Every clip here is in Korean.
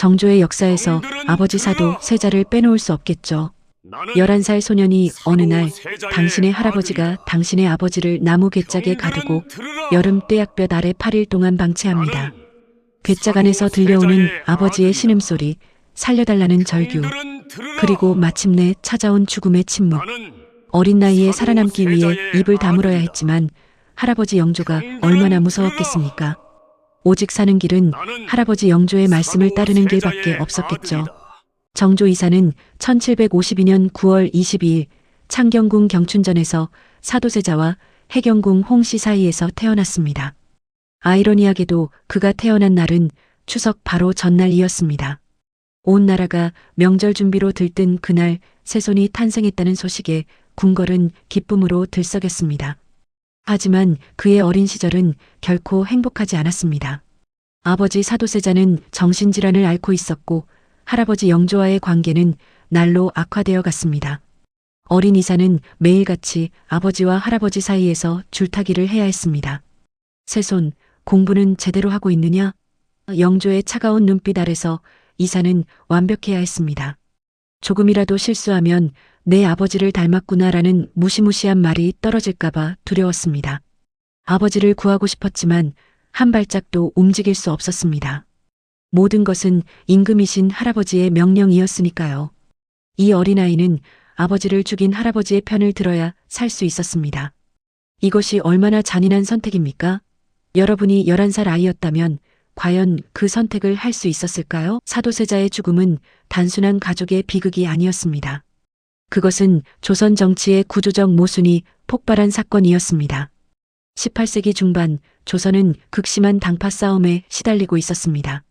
정조의 역사에서 아버지 사도 세자를 빼놓을 수 없겠죠. 11살 소년이 어느 날 당신의 할아버지가 당신의 아버지를 나무 괴짝에 가두고 여름 떼약볕 아래 8일 동안 방치합니다. 괴짝 안에서 들려오는 아버지의 신음소리, 살려달라는 절규, 그리고 마침내 찾아온 죽음의 침묵. 어린 나이에 살아남기 위해 입을 다물어야 했지만 할아버지 영조가 얼마나 무서웠겠습니까? 오직 사는 길은 할아버지 영조의 말씀을 따르는 길밖에 없었겠죠. 정조 이사는 1752년 9월 22일 창경궁 경춘전에서 사도세자와 해경궁 홍씨 사이에서 태어났습니다. 아이러니하게도 그가 태어난 날은 추석 바로 전날이었습니다. 온 나라가 명절 준비로 들뜬 그날 새손이 탄생했다는 소식에 궁궐은 기쁨으로 들썩였습니다. 하지만 그의 어린 시절은 결코 행복하지 않았습니다. 아버지 사도세자는 정신질환을 앓고 있었고 할아버지 영조와의 관계는 날로 악화되어 갔습니다. 어린 이사는 매일같이 아버지와 할아버지 사이에서 줄타기를 해야 했습니다. 새손, 공부는 제대로 하고 있느냐? 영조의 차가운 눈빛 아래서 이사는 완벽해야 했습니다. 조금이라도 실수하면 내 아버지를 닮았구나라는 무시무시한 말이 떨어질까봐 두려웠습니다. 아버지를 구하고 싶었지만 한 발짝도 움직일 수 없었습니다. 모든 것은 임금이신 할아버지의 명령이었으니까요. 이 어린아이는 아버지를 죽인 할아버지의 편을 들어야 살 수 있었습니다. 이것이 얼마나 잔인한 선택입니까? 여러분이 11살 아이였다면 과연 그 선택을 할 수 있었을까요? 사도세자의 죽음은 단순한 가족의 비극이 아니었습니다. 그것은 조선 정치의 구조적 모순이 폭발한 사건이었습니다. 18세기 중반 조선은 극심한 당파 싸움에 시달리고 있었습니다.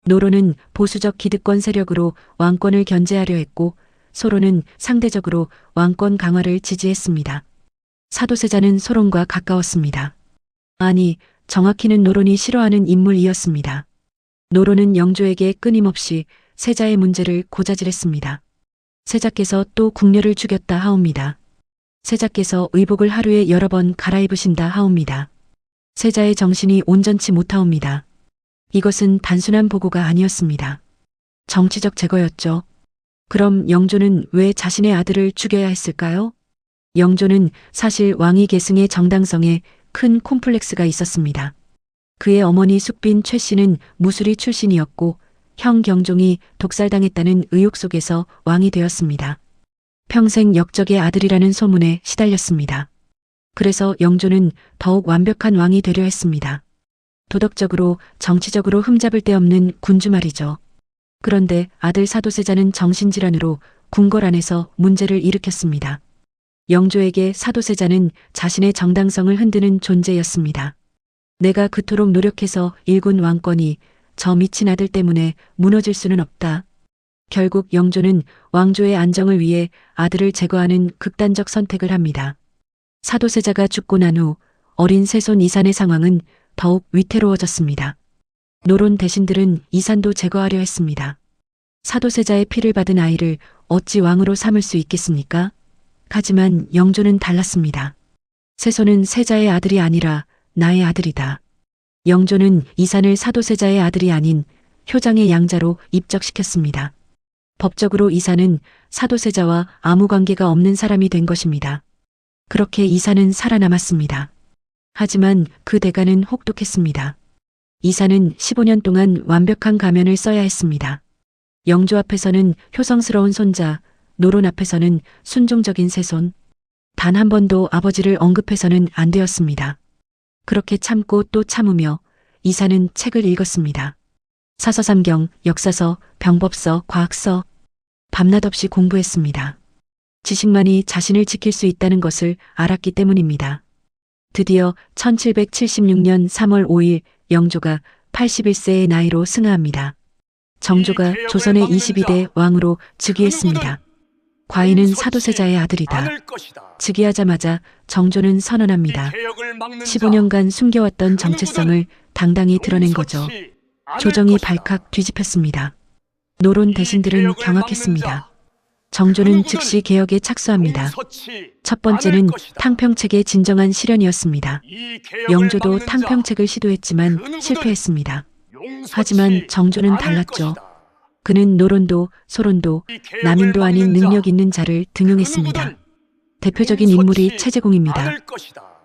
노론은 보수적 기득권 세력으로 왕권을 견제하려 했고 소론은 상대적으로 왕권 강화를 지지했습니다. 사도세자는 소론과 가까웠습니다. 아니, 정확히는 노론이 싫어하는 인물이었습니다. 노론은 영조에게 끊임없이 세자의 문제를 고자질했습니다. 세자께서 또 궁녀를 죽였다 하옵니다. 세자께서 의복을 하루에 여러 번 갈아입으신다 하옵니다. 세자의 정신이 온전치 못하옵니다. 이것은 단순한 보고가 아니었습니다. 정치적 제거였죠. 그럼 영조는 왜 자신의 아들을 죽여야 했을까요? 영조는 사실 왕위 계승의 정당성에 큰 콤플렉스가 있었습니다. 그의 어머니 숙빈 최 씨는 무술이 출신이었고 형 경종이 독살당했다는 의혹 속에서 왕이 되었습니다. 평생 역적의 아들이라는 소문에 시달렸습니다. 그래서 영조는 더욱 완벽한 왕이 되려 했습니다. 도덕적으로 정치적으로 흠잡을 데 없는 군주 말이죠. 그런데 아들 사도세자는 정신질환으로 궁궐 안에서 문제를 일으켰습니다. 영조에게 사도세자는 자신의 정당성을 흔드는 존재였습니다. 내가 그토록 노력해서 일군 왕권이 저 미친 아들 때문에 무너질 수는 없다. 결국 영조는 왕조의 안정을 위해 아들을 제거하는 극단적 선택을 합니다. 사도세자가 죽고 난 후 어린 새손 이산의 상황은 더욱 위태로워졌습니다. 노론 대신들은 이산도 제거하려 했습니다. 사도세자의 피를 받은 아이를 어찌 왕으로 삼을 수 있겠습니까? 하지만 영조는 달랐습니다. 새손은 세자의 아들이 아니라 나의 아들이다. 영조는 이산을 사도세자의 아들이 아닌 효장의 양자로 입적시켰습니다. 법적으로 이산은 사도세자와 아무 관계가 없는 사람이 된 것입니다. 그렇게 이산은 살아남았습니다. 하지만 그 대가는 혹독했습니다. 이산은 15년 동안 완벽한 가면을 써야 했습니다. 영조 앞에서는 효성스러운 손자, 노론 앞에서는 순종적인 새손, 단 한 번도 아버지를 언급해서는 안 되었습니다. 그렇게 참고 또 참으며 이사는 책을 읽었습니다. 사서삼경, 역사서, 병법서, 과학서, 밤낮 없이 공부했습니다. 지식만이 자신을 지킬 수 있다는 것을 알았기 때문입니다. 드디어 1776년 3월 5일 영조가 81세의 나이로 승하합니다. 정조가 조선의 22대 왕으로 즉위했습니다. 과인은 사도세자의 아들이다. 즉위하자마자 정조는 선언합니다. 15년간 숨겨왔던 정체성을 당당히 드러낸 거죠. 조정이 발칵 뒤집혔습니다. 노론 대신들은 경악했습니다. 정조는 즉시 개혁에 착수합니다. 첫 번째는 탕평책의 진정한 실현이었습니다. 영조도 탕평책을 시도했지만 실패했습니다. 하지만 정조는 달랐죠. 그는 노론도 소론도 남인도 아닌 능력 있는 자를 등용했습니다. 대표적인 인물이 최재공입니다.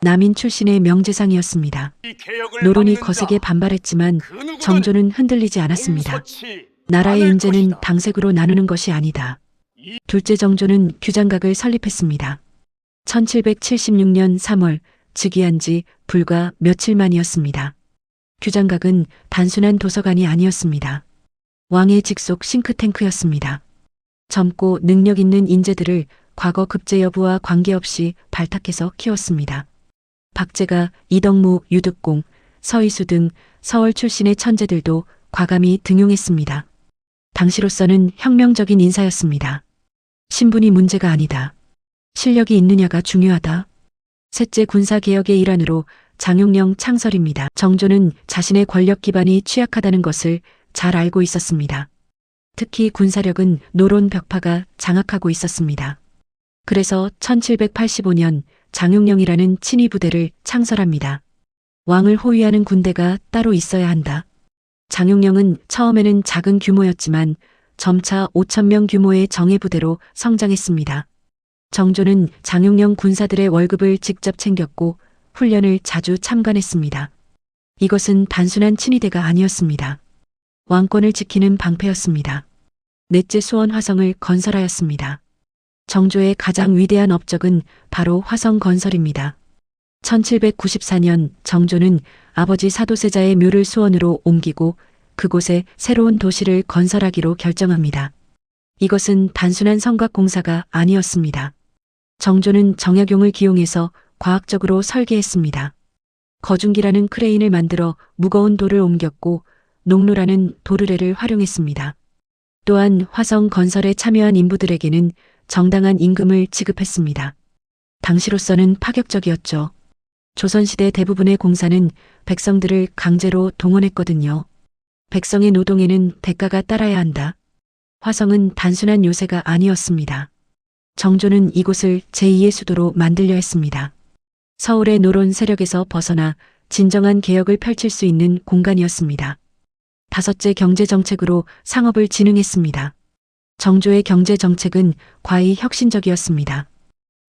남인 출신의 명재상이었습니다. 노론이 거세게 반발했지만 정조는 흔들리지 않았습니다. 나라의 인재는 당색으로 나누는 것이 아니다. 둘째 정조는 규장각을 설립했습니다. 1776년 3월 즉위한 지 불과 며칠 만이었습니다. 규장각은 단순한 도서관이 아니었습니다. 왕의 직속 싱크탱크였습니다. 젊고 능력 있는 인재들을 과거 급제 여부와 관계없이 발탁해서 키웠습니다. 박제가, 이덕무, 유득공, 서희수 등 서울 출신의 천재들도 과감히 등용했습니다. 당시로서는 혁명적인 인사였습니다. 신분이 문제가 아니다. 실력이 있느냐가 중요하다. 셋째 군사개혁의 일환으로 장용령 창설입니다. 정조는 자신의 권력 기반이 취약하다는 것을 잘 알고 있었습니다. 특히 군사력은 노론 벽파가 장악하고 있었습니다. 그래서 1785년 장용령이라는 친위 부대를 창설합니다. 왕을 호위하는 군대가 따로 있어야 한다. 장용령은 처음에는 작은 규모였지만 점차 5,000명 규모의 정예부대로 성장했습니다. 정조는 장용령 군사들의 월급을 직접 챙겼고 훈련을 자주 참관했습니다. 이것은 단순한 친위대가 아니었습니다. 왕권을 지키는 방패였습니다. 넷째 수원 화성을 건설하였습니다. 정조의 가장 위대한 업적은 바로 화성 건설입니다. 1794년 정조는 아버지 사도세자의 묘를 수원으로 옮기고 그곳에 새로운 도시를 건설하기로 결정합니다. 이것은 단순한 성곽공사가 아니었습니다. 정조는 정약용을 기용해서 과학적으로 설계했습니다. 거중기라는 크레인을 만들어 무거운 돌을 옮겼고 농로라는 도르래를 활용했습니다. 또한 화성 건설에 참여한 인부들에게는 정당한 임금을 지급했습니다. 당시로서는 파격적이었죠. 조선시대 대부분의 공사는 백성들을 강제로 동원했거든요. 백성의 노동에는 대가가 따라야 한다. 화성은 단순한 요새가 아니었습니다. 정조는 이곳을 제2의 수도로 만들려 했습니다. 서울의 노론 세력에서 벗어나 진정한 개혁을 펼칠 수 있는 공간이었습니다. 다섯째 경제정책으로 상업을 진흥했습니다. 정조의 경제정책은 과히 혁신적이었습니다.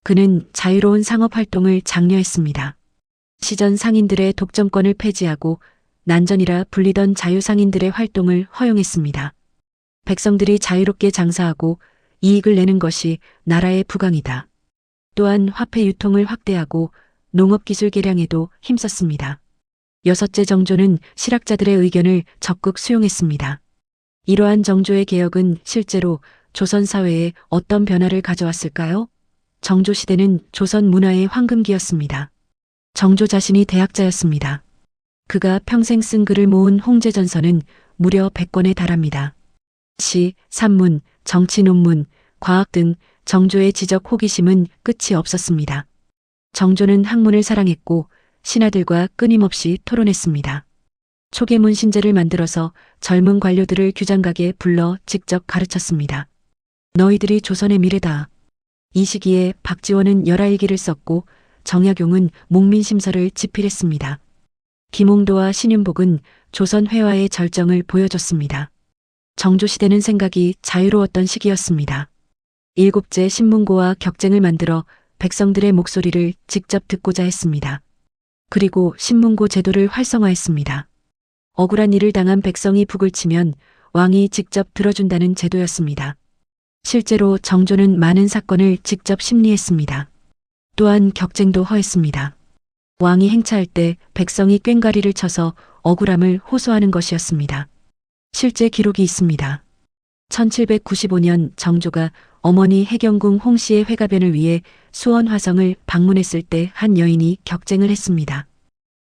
그는 자유로운 상업활동을 장려했습니다. 시전 상인들의 독점권을 폐지하고 난전이라 불리던 자유상인들의 활동을 허용했습니다. 백성들이 자유롭게 장사하고 이익을 내는 것이 나라의 부강이다. 또한 화폐 유통을 확대하고 농업기술 개량에도 힘썼습니다. 여섯째 정조는 실학자들의 의견을 적극 수용했습니다. 이러한 정조의 개혁은 실제로 조선 사회에 어떤 변화를 가져왔을까요? 정조 시대는 조선 문화의 황금기였습니다. 정조 자신이 대학자였습니다. 그가 평생 쓴 글을 모은 홍제전서는 무려 100권에 달합니다. 시, 산문, 정치 논문, 과학 등 정조의 지적 호기심은 끝이 없었습니다. 정조는 학문을 사랑했고 신하들과 끊임없이 토론했습니다. 초계문 신제를 만들어서 젊은 관료들을 규장각에 불러 직접 가르쳤습니다. 너희들이 조선의 미래다. 이 시기에 박지원은 열하일기를 썼고 정약용은 목민심서를 집필했습니다. 김홍도와 신윤복은 조선 회화의 절정을 보여줬습니다. 정조시대는 생각이 자유로웠던 시기였습니다. 일곱째 신문고와 격쟁을 만들어 백성들의 목소리를 직접 듣고자 했습니다. 그리고 신문고 제도를 활성화했습니다. 억울한 일을 당한 백성이 북을 치면 왕이 직접 들어준다는 제도였습니다. 실제로 정조는 많은 사건을 직접 심리했습니다. 또한 격쟁도 허했습니다. 왕이 행차할 때 백성이 꽹과리를 쳐서 억울함을 호소하는 것이었습니다. 실제 기록이 있습니다. 1795년 정조가 어머니 해경궁 홍씨의 회가변을 위해 수원 화성을 방문했을 때 한 여인이 격쟁을 했습니다.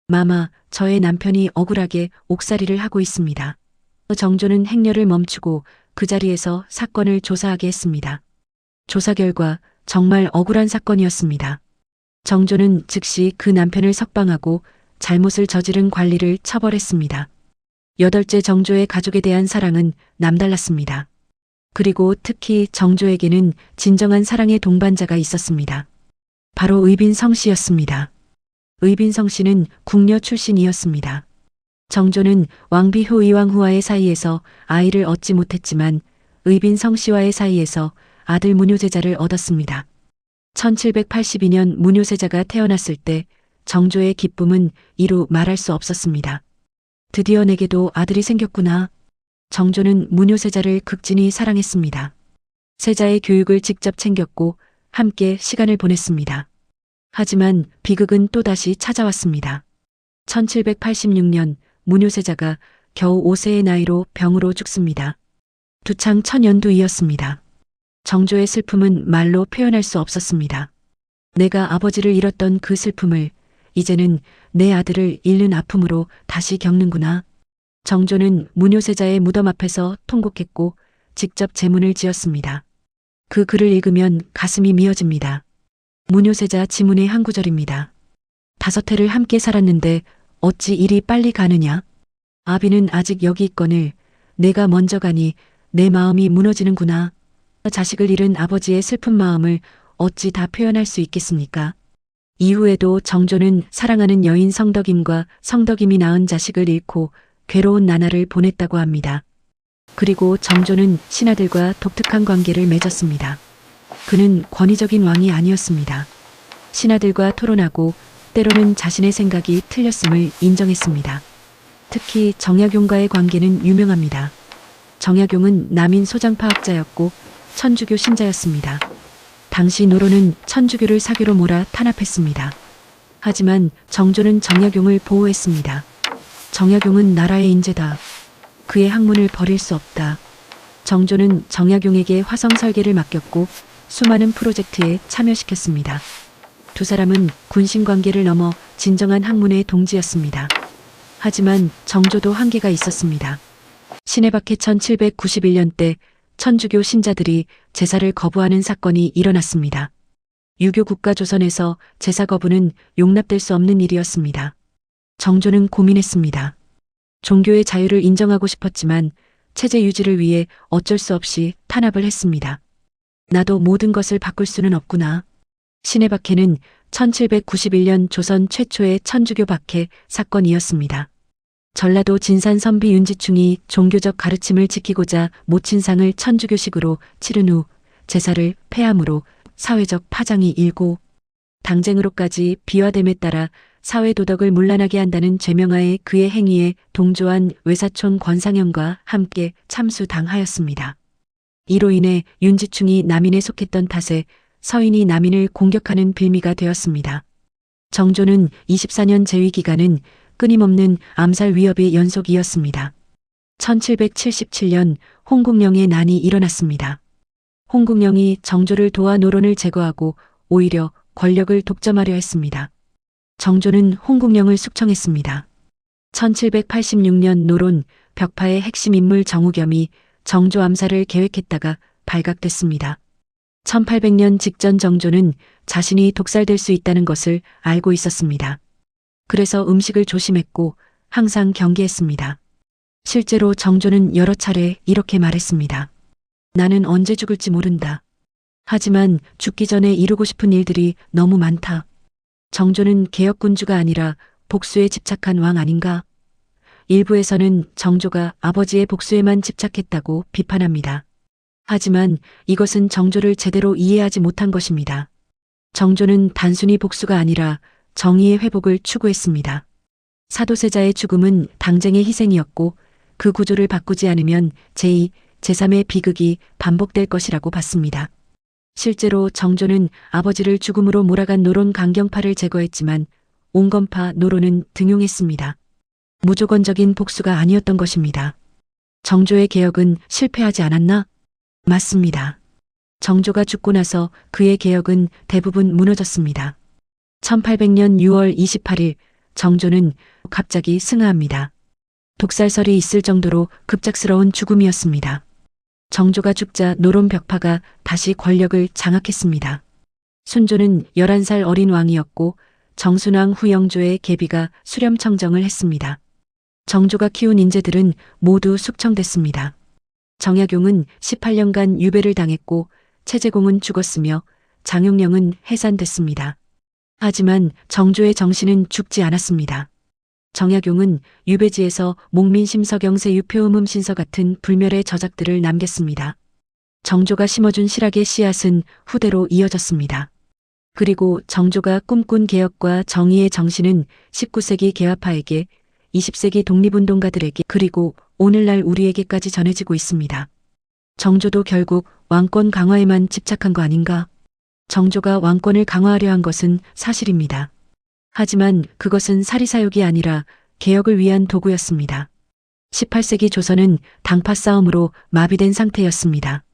마마, 저의 남편이 억울하게 옥살이를 하고 있습니다. 정조는 행렬을 멈추고 그 자리에서 사건을 조사하게 했습니다. 조사 결과 정말 억울한 사건이었습니다. 정조는 즉시 그 남편을 석방하고 잘못을 저지른 관리를 처벌했습니다. 여덟째 정조의 가족에 대한 사랑은 남달랐습니다. 그리고 특히 정조에게는 진정한 사랑의 동반자가 있었습니다. 바로 의빈성 씨였습니다. 의빈성 씨는 궁녀 출신이었습니다. 정조는 왕비효 이왕후와의 사이에서 아이를 얻지 못했지만 의빈 성씨와의 사이에서 아들 문효제자를 얻었습니다. 1782년 문효세자가 태어났을 때 정조의 기쁨은 이루 말할 수 없었습니다. 드디어 내게도 아들이 생겼구나. 정조는 문효세자를 극진히 사랑했습니다. 세자의 교육을 직접 챙겼고 함께 시간을 보냈습니다. 하지만 비극은 또다시 찾아왔습니다. 1786년 문효세자가 겨우 5세의 나이로 병으로 죽습니다. 두창 천연두이였습니다. 정조의 슬픔은 말로 표현할 수 없었습니다. 내가 아버지를 잃었던 그 슬픔을 이제는 내 아들을 잃는 아픔으로 다시 겪는구나. 정조는 문효세자의 무덤 앞에서 통곡했고 직접 제문을 지었습니다. 그 글을 읽으면 가슴이 미어집니다. 문효세자 지문의 한 구절입니다. 5해를 함께 살았는데 어찌 이리 빨리 가느냐. 아비는 아직 여기 있거늘 내가 먼저 가니 내 마음이 무너지는구나. 자식을 잃은 아버지의 슬픈 마음을 어찌 다 표현할 수 있겠습니까? 이후에도 정조는 사랑하는 여인 성덕임과 성덕임이 낳은 자식을 잃고 괴로운 나날을 보냈다고 합니다. 그리고 정조는 신하들과 독특한 관계를 맺었습니다. 그는 권위적인 왕이 아니었습니다. 신하들과 토론하고 때로는 자신의 생각이 틀렸음을 인정했습니다. 특히 정약용과의 관계는 유명합니다. 정약용은 남인 소장파학자였고 천주교 신자였습니다. 당시 노론은 천주교를 사교로 몰아 탄압했습니다. 하지만 정조는 정약용을 보호했습니다. 정약용은 나라의 인재다. 그의 학문을 버릴 수 없다. 정조는 정약용에게 화성 설계를 맡겼고 수많은 프로젝트에 참여시켰습니다. 두 사람은 군신 관계를 넘어 진정한 학문의 동지였습니다. 하지만 정조도 한계가 있었습니다. 신해박해 1791년 때 천주교 신자들이 제사를 거부하는 사건이 일어났습니다. 유교 국가 조선에서 제사 거부는 용납될 수 없는 일이었습니다. 정조는 고민했습니다. 종교의 자유를 인정하고 싶었지만 체제 유지를 위해 어쩔 수 없이 탄압을 했습니다. 나도 모든 것을 바꿀 수는 없구나. 신해박해는 1791년 조선 최초의 천주교 박해 사건이었습니다. 전라도 진산 선비 윤지충이 종교적 가르침을 지키고자 모친상을 천주교식으로 치른 후 제사를 폐함으로 사회적 파장이 일고 당쟁으로까지 비화됨에 따라 사회 도덕을 문란하게 한다는 죄명하에 그의 행위에 동조한 외사촌 권상현과 함께 참수당하였습니다. 이로 인해 윤지충이 남인에 속했던 탓에 서인이 남인을 공격하는 빌미가 되었습니다. 정조는 24년 재위 기간은 끊임없는 암살 위협의 연속이었습니다. 1777년 홍국영의 난이 일어났습니다. 홍국영이 정조를 도와 노론을 제거하고 오히려 권력을 독점하려 했습니다. 정조는 홍국영을 숙청했습니다. 1786년 노론 벽파의 핵심 인물 정우겸이 정조 암살을 계획했다가 발각됐습니다. 1800년 직전 정조는 자신이 독살될 수 있다는 것을 알고 있었습니다. 그래서 음식을 조심했고 항상 경계했습니다. 실제로 정조는 여러 차례 이렇게 말했습니다. 나는 언제 죽을지 모른다. 하지만 죽기 전에 이루고 싶은 일들이 너무 많다. 정조는 개혁군주가 아니라 복수에 집착한 왕 아닌가? 일부에서는 정조가 아버지의 복수에만 집착했다고 비판합니다. 하지만 이것은 정조를 제대로 이해하지 못한 것입니다. 정조는 단순히 복수가 아니라 정의의 회복을 추구했습니다. 사도세자의 죽음은 당쟁의 희생이었고 그 구조를 바꾸지 않으면 제2, 제3의 비극이 반복될 것이라고 봤습니다. 실제로 정조는 아버지를 죽음으로 몰아간 노론 강경파를 제거했지만 온건파 노론은 등용했습니다. 무조건적인 복수가 아니었던 것입니다. 정조의 개혁은 실패하지 않았나? 맞습니다. 정조가 죽고 나서 그의 개혁은 대부분 무너졌습니다. 1800년 6월 28일 정조는 갑자기 승하합니다. 독살설이 있을 정도로 급작스러운 죽음이었습니다. 정조가 죽자 노론 벽파가 다시 권력을 장악했습니다. 순조는 11살 어린 왕이었고 정순왕 후영조의 계비가 수렴청정을 했습니다. 정조가 키운 인재들은 모두 숙청됐습니다. 정약용은 18년간 유배를 당했고 채재공은 죽었으며 장용령은 해산됐습니다. 하지만 정조의 정신은 죽지 않았습니다. 정약용은 유배지에서 목민심 서경세 유표음음 신서 같은 불멸의 저작들을 남겼습니다. 정조가 심어준 실학의 씨앗은 후대로 이어졌습니다. 그리고 정조가 꿈꾼 개혁과 정의의 정신은 19세기 개화파에게, 20세기 독립운동가들에게, 그리고 오늘날 우리에게까지 전해지고 있습니다. 정조도 결국 왕권 강화에만 집착한 거 아닌가? 정조가 왕권을 강화하려 한 것은 사실입니다. 하지만 그것은 사리사욕이 아니라 개혁을 위한 도구였습니다. 18세기 조선은 당파 싸움으로 마비된 상태였습니다.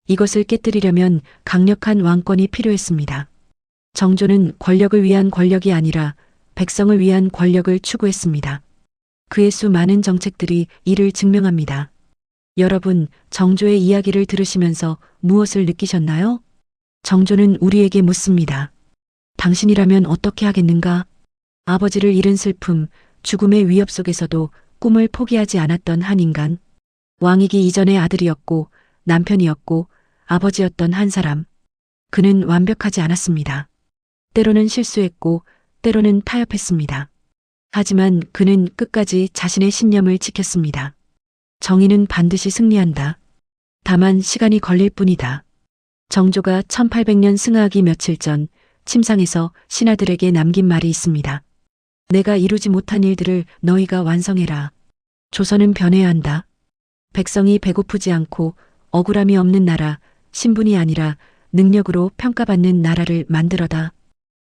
이것을 깨뜨리려면 강력한 왕권이 필요했습니다. 정조는 권력을 위한 권력이 아니라 백성을 위한 권력을 추구했습니다. 그의 수많은 정책들이 이를 증명합니다. 여러분, 정조의 이야기를 들으시면서 무엇을 느끼셨나요? 정조는 우리에게 묻습니다. 당신이라면 어떻게 하겠는가? 아버지를 잃은 슬픔, 죽음의 위협 속에서도 꿈을 포기하지 않았던 한 인간. 왕이기 이전의 아들이었고 남편이었고 아버지였던 한 사람. 그는 완벽하지 않았습니다. 때로는 실수했고 때로는 타협했습니다. 하지만 그는 끝까지 자신의 신념을 지켰습니다. 정의는 반드시 승리한다. 다만 시간이 걸릴 뿐이다. 정조가 1800년 승하하기 며칠 전 침상에서 신하들에게 남긴 말이 있습니다. 내가 이루지 못한 일들을 너희가 완성해라. 조선은 변해야 한다. 백성이 배고프지 않고 억울함이 없는 나라, 신분이 아니라 능력으로 평가받는 나라를 만들어다.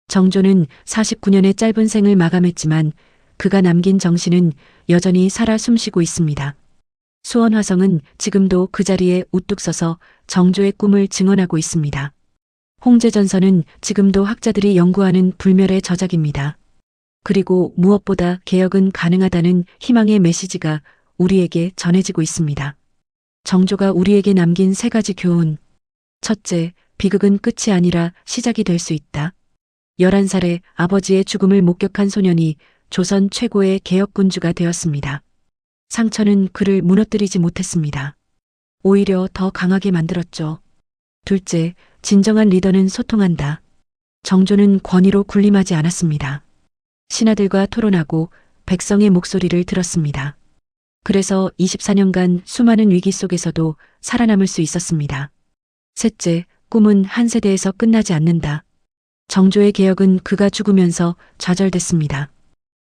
정조는 49년의 짧은 생을 마감했지만 그가 남긴 정신은 여전히 살아 숨쉬고 있습니다. 수원화성은 지금도 그 자리에 우뚝 서서 정조의 꿈을 증언하고 있습니다. 홍제전선은 지금도 학자들이 연구하는 불멸의 저작입니다. 그리고 무엇보다 개혁은 가능하다는 희망의 메시지가 우리에게 전해지고 있습니다. 정조가 우리에게 남긴 3가지 교훈. 첫째, 비극은 끝이 아니라 시작이 될 수 있다. 11살에 아버지의 죽음을 목격한 소년이 조선 최고의 개혁군주가 되었습니다. 상처는 그를 무너뜨리지 못했습니다. 오히려 더 강하게 만들었죠. 둘째, 진정한 리더는 소통한다. 정조는 권위로 군림하지 않았습니다. 신하들과 토론하고 백성의 목소리를 들었습니다. 그래서 24년간 수많은 위기 속에서도 살아남을 수 있었습니다. 셋째, 꿈은 한 세대에서 끝나지 않는다. 정조의 개혁은 그가 죽으면서 좌절됐습니다.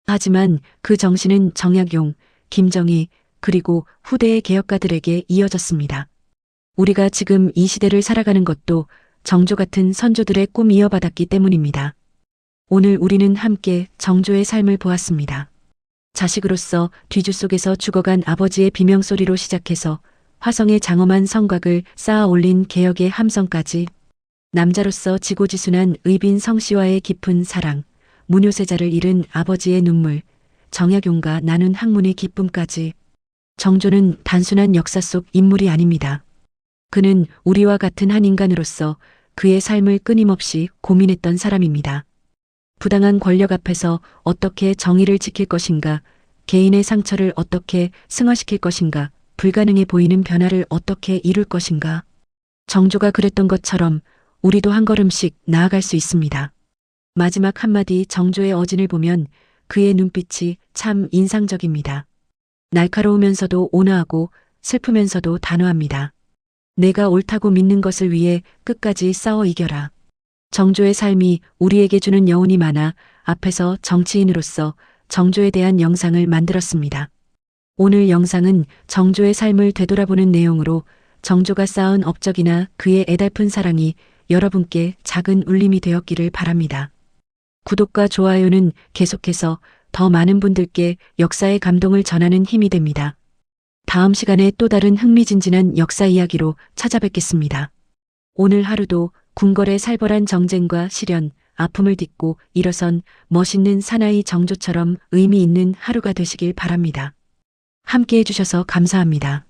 하지만 그 정신은 정약용, 김정희, 그리고 후대의 개혁가들에게 이어졌습니다. 우리가 지금 이 시대를 살아가는 것도 정조 같은 선조들의 꿈 이어받았기 때문입니다. 오늘 우리는 함께 정조의 삶을 보았습니다. 자식으로서 뒤주 속에서 죽어간 아버지의 비명소리로 시작해서 화성의 장엄한 성곽을 쌓아 올린 개혁의 함성까지, 남자로서 지고지순한 의빈 성씨와의 깊은 사랑, 무뇨세자를 잃은 아버지의 눈물, 정약용과 나눈 학문의 기쁨까지. 정조는 단순한 역사 속 인물이 아닙니다. 그는 우리와 같은 한 인간으로서 그의 삶을 끊임없이 고민했던 사람입니다. 부당한 권력 앞에서 어떻게 정의를 지킬 것인가, 개인의 상처를 어떻게 승화시킬 것인가, 불가능해 보이는 변화를 어떻게 이룰 것인가. 정조가 그랬던 것처럼 우리도 한 걸음씩 나아갈 수 있습니다. 마지막 한마디 정조의 어진을 보면 그의 눈빛이 참 인상적입니다. 날카로우면서도 온화하고 슬프면서도 단호합니다. 내가 옳다고 믿는 것을 위해 끝까지 싸워 이겨라. 정조의 삶이 우리에게 주는 여운이 많아 앞에서 정치인으로서 정조에 대한 영상을 만들었습니다. 오늘 영상은 정조의 삶을 되돌아보는 내용으로 정조가 쌓은 업적이나 그의 애달픈 사랑이 여러분께 작은 울림이 되었기를 바랍니다. 구독과 좋아요는 계속해서 더 많은 분들께 역사의 감동을 전하는 힘이 됩니다. 다음 시간에 또 다른 흥미진진한 역사 이야기로 찾아뵙겠습니다. 오늘 하루도 궁궐의 살벌한 정쟁과 시련, 아픔을 딛고 일어선 멋있는 사나이 정조처럼 의미 있는 하루가 되시길 바랍니다. 함께 해주셔서 감사합니다.